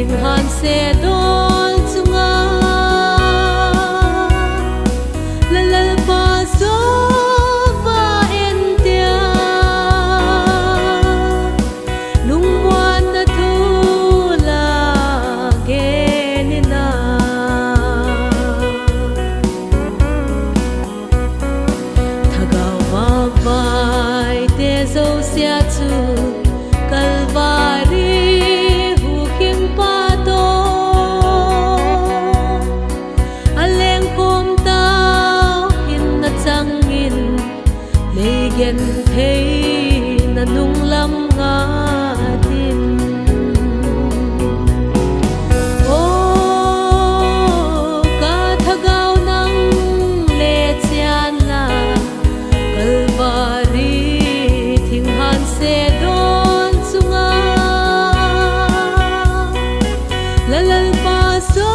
thình hàn xe đón chung la la pa so va en tia lung wan na thu la ge ni na thagao va vai te zo sia chu kalvari gen thấy na nung lam nga tin ô ca thagao nang le chian la kalvari thing han se don chunga lalal pa so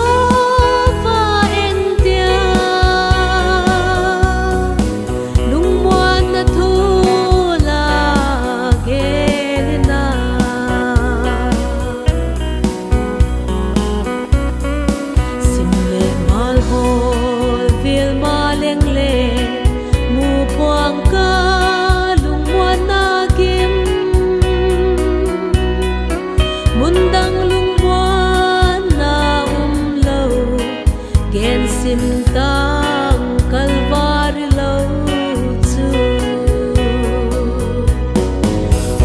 sim tang kalvari lâu chu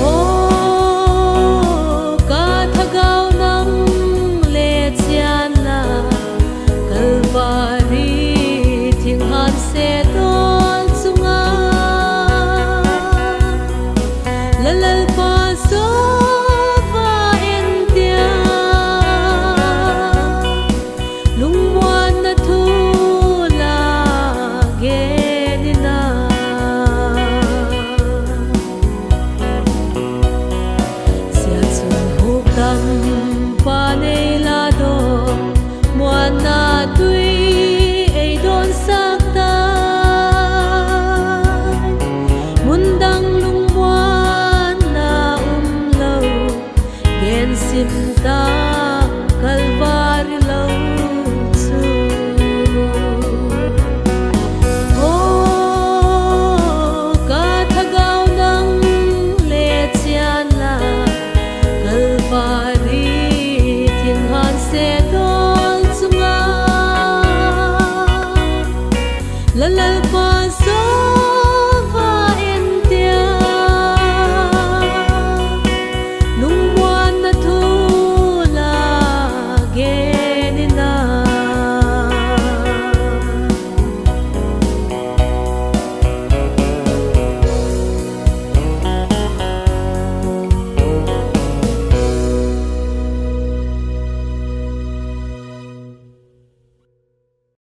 ô ca thagao nang le chian la kalvari thing han se don chunga lalal pa so pa nei la do muan na tui ei don sak ta mundang lung muan na lo gen sim ta kalva